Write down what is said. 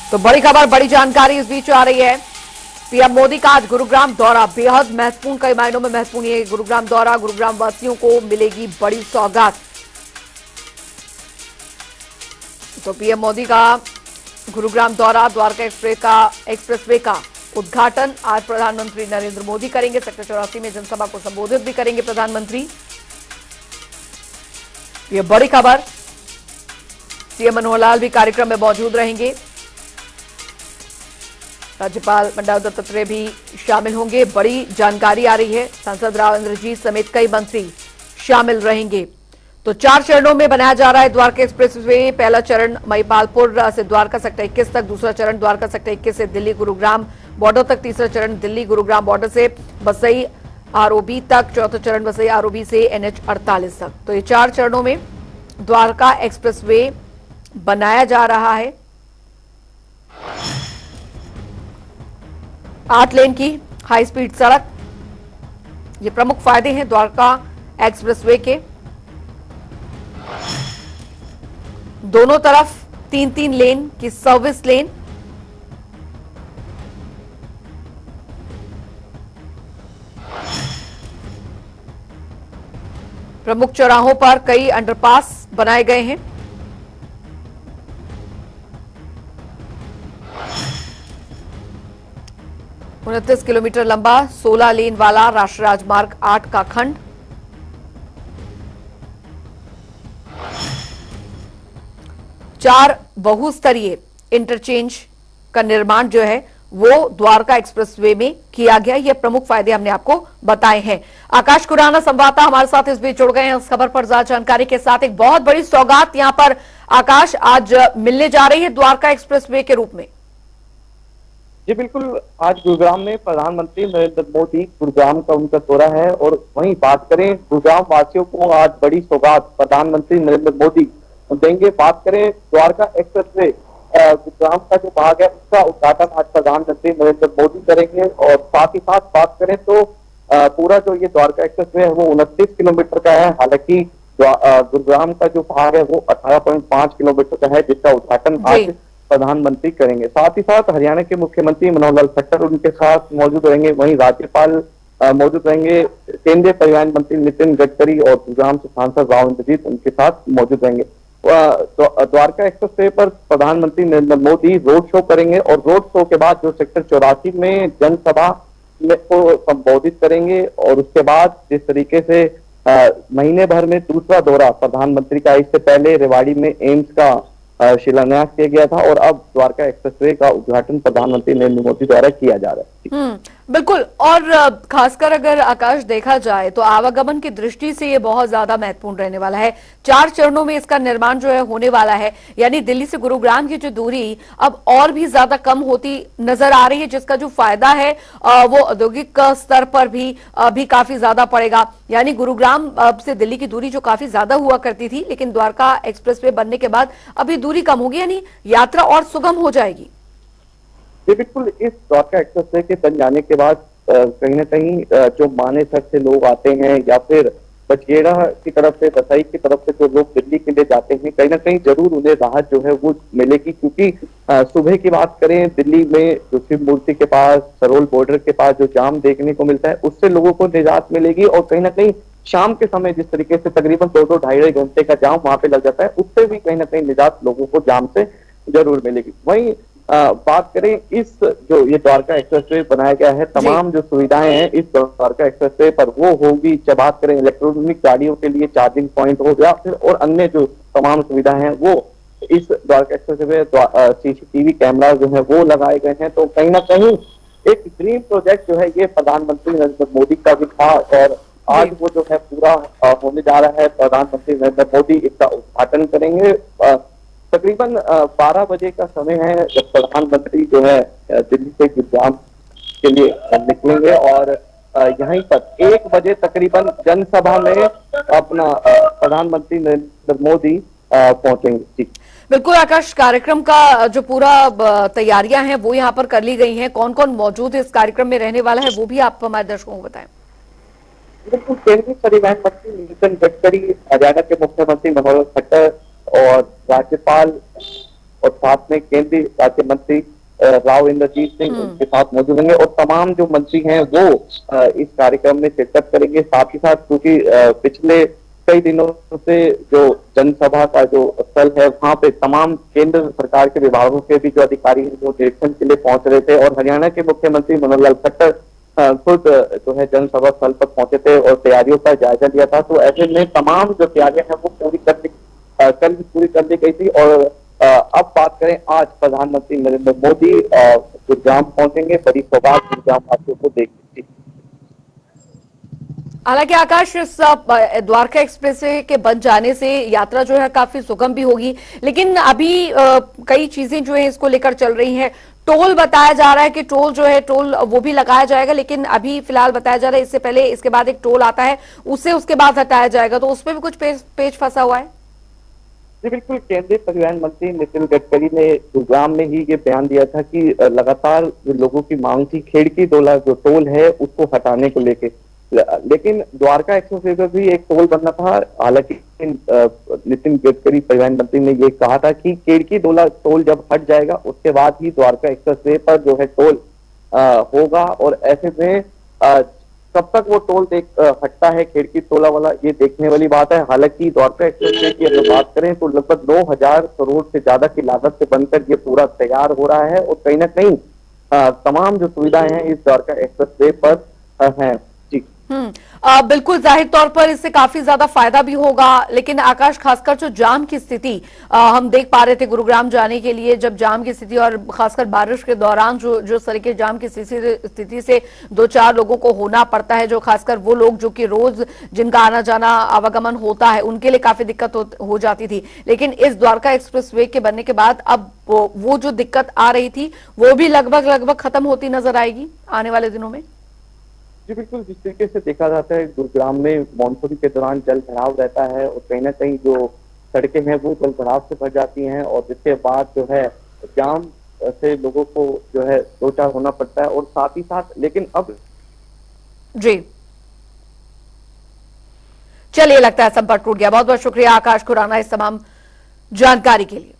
तो बड़ी खबर, बड़ी जानकारी इस बीच आ रही है। पीएम मोदी का आज गुरुग्राम दौरा बेहद महत्वपूर्ण, कई मायनों में महत्वपूर्ण ये गुरुग्राम दौरा। गुरुग्राम वासियों को मिलेगी बड़ी सौगात। तो पीएम मोदी का गुरुग्राम दौरा, द्वारका एक्सप्रेसवे का उद्घाटन आज प्रधानमंत्री नरेंद्र मोदी करेंगे। सेक्टर 84 में जनसभा को संबोधित भी करेंगे प्रधानमंत्री। ये बड़ी खबर, सीएम मनोहर लाल भी कार्यक्रम में मौजूद रहेंगे। राज्यपाल बंडारू दत्तात्रेय भी शामिल होंगे। बड़ी जानकारी आ रही है। सांसद राव इंद्रजीत समेत कई मंत्री शामिल रहेंगे। तो 4 चरणों में बनाया जा रहा है द्वारका एक्सप्रेसवे। पहला चरण महिपालपुर से द्वारका सेक्टर 21 तक, दूसरा चरण द्वारका सेक्टर 21 से दिल्ली गुरुग्राम बॉर्डर तक, तीसरा चरण दिल्ली गुरुग्राम बॉर्डर से बसई आरओबी तक, चौथा चरण बसई आरओबी से NH 48 तक। तो ये 4 चरणों में द्वारका एक्सप्रेसवे बनाया जा रहा है। 8 लेन की हाई स्पीड सड़क, ये प्रमुख फायदे हैं द्वारका एक्सप्रेसवे के। दोनों तरफ 3-3 लेन की सर्विस लेन। प्रमुख चौराहों पर कई अंडरपास बनाए गए हैं। उनतीस किलोमीटर लंबा 16 लेन वाला राष्ट्रीय राजमार्ग 8 का खंड। चार बहुस्तरीय इंटरचेंज का निर्माण जो है वो द्वारका एक्सप्रेसवे में किया गया। ये प्रमुख फायदे हमने आपको बताए हैं। आकाश खुराना संवाददाता हमारे साथ इस बीच जुड़ गए हैं इस खबर पर ज्यादा जानकारी के साथ। एक बहुत बड़ी सौगात यहां पर आकाश आज मिलने जा रही है द्वारका एक्सप्रेसवे के रूप में। जी बिल्कुल, आज गुरुग्राम में प्रधानमंत्री नरेंद्र मोदी गुरुग्राम का उनका दौरा है और वहीं बात करें गुरुग्राम वासियों को आज बड़ी सौगात प्रधानमंत्री नरेंद्र मोदी देंगे। बात करें द्वारका एक्सप्रेसवे गुरुग्राम का जो भाग है उसका उद्घाटन आज प्रधानमंत्री नरेंद्र मोदी करेंगे। और साथ ही साथ बात करें तो पूरा जो ये द्वारका एक्सप्रेसवे है वो 29 किलोमीटर का है। हालांकि गुरुग्राम का जो भाग है वो 18.5 किलोमीटर का है, जिसका उद्घाटन आज प्रधानमंत्री करेंगे। साथ ही साथ हरियाणा के मुख्यमंत्री मनोहर लाल खट्टर उनके साथ मौजूद रहेंगे। वहीं राज्यपाल मौजूद रहेंगे। केंद्रीय परिवहन मंत्री नितिन गडकरी और गुरुग्राम से सांसद राव इंद्रजीत उनके साथ मौजूद रहेंगे। द्वारका एक्सप्रेसवे पर प्रधानमंत्री नरेंद्र मोदी रोड शो करेंगे और रोड शो के बाद जो सेक्टर 84 में जनसभा को संबोधित करेंगे। और उसके बाद जिस तरीके से महीने भर में दूसरा दौरा प्रधानमंत्री का, इससे पहले रेवाड़ी में एम्स का शिलान्यास किया गया था और अब द्वारका एक्सप्रेसवे का उद्घाटन प्रधानमंत्री नरेंद्र मोदी द्वारा किया जा रहा है। बिल्कुल। और खासकर अगर आकाश देखा जाए तो आवागमन की दृष्टि से ये बहुत ज्यादा महत्वपूर्ण रहने वाला है। 4 चरणों में इसका निर्माण जो है होने वाला है, यानी दिल्ली से गुरुग्राम की जो दूरी अब और भी ज्यादा कम होती नजर आ रही है, जिसका जो फायदा है वो औद्योगिक स्तर पर भी काफी ज्यादा पड़ेगा। यानी गुरुग्राम से दिल्ली की दूरी जो काफी ज्यादा हुआ करती थी, लेकिन द्वारका एक्सप्रेसवे बनने के बाद अभी दूरी कम होगी, यानी यात्रा और सुगम हो जाएगी। जी बिल्कुल, इस द्वारका एक्सप्रेसवे के बन जाने के बाद कहीं ना कहीं जो मानेसर से लोग आते हैं या फिर बचेड़ा की तरफ से, बसई की तरफ से जो लोग दिल्ली के लिए जाते हैं, कहीं ना कहीं जरूर उन्हें राहत जो है वो मिलेगी। क्योंकि सुबह की बात करें, दिल्ली में जो शिव मूर्ति के पास, सरोल बॉर्डर के पास जो जाम देखने को मिलता है उससे लोगों को निजात मिलेगी। और कहीं ना कहीं शाम के समय जिस तरीके से तकरीबन 2-2 ढाई घंटे का जाम वहां पे लग जाता है, उससे भी कहीं ना कहीं निजात लोगों को जाम से जरूर मिलेगी। वहीं बात करें इस जो ये द्वारका एक्सप्रेसवे बनाया गया है, तमाम जो सुविधाएं हैं इस द्वारका एक्सप्रेसवे पर वो होगी। जब बात करें इलेक्ट्रॉनिक गाड़ियों के लिए चार्जिंग पॉइंट हो गया फिर और अन्य जो तमाम सुविधाएं हैं वो इस द्वारका एक्सप्रेसवे CCTV कैमरा जो है वो लगाए गए हैं। तो कहीं ना कहीं एक ड्रीम प्रोजेक्ट जो है ये प्रधानमंत्री नरेंद्र मोदी का भी था और आज वो जो है पूरा होने जा रहा है। प्रधानमंत्री नरेंद्र मोदी इसका उद्घाटन करेंगे। तकरीबन 12 बजे का समय है जब प्रधानमंत्री जो है दिल्ली से गुरुग्राम के लिए निकलेंगे और यहीं पर 1 बजे तकरीबन जनसभा में अपना प्रधानमंत्री नरेंद्र मोदी पहुंचेंगे। जी बिल्कुल आकाश, कार्यक्रम का जो पूरा तैयारियां हैं वो यहाँ पर कर ली गई हैं। कौन कौन मौजूद इस कार्यक्रम में रहने वाला है वो भी आप हमारे दर्शकों को बताएं। बिल्कुल, केंद्रीय परिवहन मंत्री नितिन गडकरी, हरियाणा के मुख्यमंत्री मनोहर खट्टर और राज्यपाल और साथ में केंद्रीय राज्य मंत्री राव इंद्रजीत सिंह उनके साथ मौजूद होंगे और तमाम जो मंत्री हैं वो इस कार्यक्रम में शिरकत करेंगे। साथ ही साथ क्योंकि पिछले कई दिनों से जो जनसभा का जो स्थल है वहां पे तमाम केंद्र सरकार के विभागों के भी जो अधिकारी हैं वो निरीक्षण के लिए पहुंच रहे थे और हरियाणा के मुख्यमंत्री मनोहर लाल खट्टर खुद जो है जनसभा स्थल पर पहुंचे थे और तैयारियों का जायजा लिया था। तो ऐसे में तमाम जो तैयारियां हैं वो कल पूरी कर दी गई थी और अब बात करें आज प्रधानमंत्री नरेंद्र मोदी गुरुग्राम पहुंचेंगे। बड़ी सौगात गुरुग्राम वासियों को देखी थी। हालांकि आकाश, इस द्वारका एक्सप्रेसवे के बन जाने से यात्रा जो है काफी सुगम भी होगी, लेकिन अभी कई चीजें जो है इसको लेकर चल रही हैं। टोल बताया जा रहा है कि टोल जो है टोल वो भी लगाया जाएगा, लेकिन अभी फिलहाल बताया जा रहा है इससे पहले इसके बाद एक टोल आता है उसके बाद हटाया जाएगा, तो उसमें भी कुछ पेच फंसा हुआ है। जी बिल्कुल, केंद्रीय परिवहन मंत्री नितिन गडकरी ने गुरुग्राम में ही ये बयान दिया था कि लगातार जो लोगों की मांग थी खेड़की डोला जो टोल है उसको हटाने को लेके, लेकिन द्वारका एक्सप्रेसवे पर भी एक टोल बनना था। हालांकि नितिन गडकरी परिवहन मंत्री ने ये कहा था कि खेड़की डोला टोल जब हट जाएगा उसके बाद ही द्वारका एक्सप्रेसवे पर जो है टोल होगा और ऐसे में कब तक वो टोल हटता है खेड़की टोला वाला, ये देखने वाली बात है। हालांकि द्वारका एक्सप्रेसवे की अगर बात करें तो लगभग 2000 करोड़ से ज्यादा की लागत से बनकर ये पूरा तैयार हो रहा है और कहीं ना कहीं तमाम जो सुविधाएं हैं इस द्वारका एक्सप्रेसवे पर हैं। बिल्कुल, जाहिर तौर पर इससे काफी ज्यादा फायदा भी होगा, लेकिन आकाश, खासकर जो जाम की स्थिति हम देख पा रहे थे गुरुग्राम जाने के लिए, जब जाम की स्थिति और खासकर बारिश के दौरान जो तरीके जाम की स्थिति से दो चार लोगों को होना पड़ता है, जो खासकर वो लोग जो कि रोज जिनका आना जाना आवागमन होता है उनके लिए काफी दिक्कत हो जाती थी। लेकिन इस द्वारका एक्सप्रेसवे के बनने के बाद अब वो जो दिक्कत आ रही थी वो भी लगभग खत्म होती नजर आएगी आने वाले दिनों में। जी बिल्कुल, जिस तरीके से देखा जाता है गुरुग्राम में मानसून के दौरान जल भराव रहता है और कहीं ना कहीं जो सड़कें हैं वो जल भराव से भर जाती हैं और जिसके बाद जो है जाम से लोगों को जो है दो चार होना पड़ता है और साथ ही साथ लेकिन अब जी चलिए, लगता है संपर्क टूट गया। बहुत बहुत शुक्रिया आकाश खुराना इस तमाम जानकारी के लिए।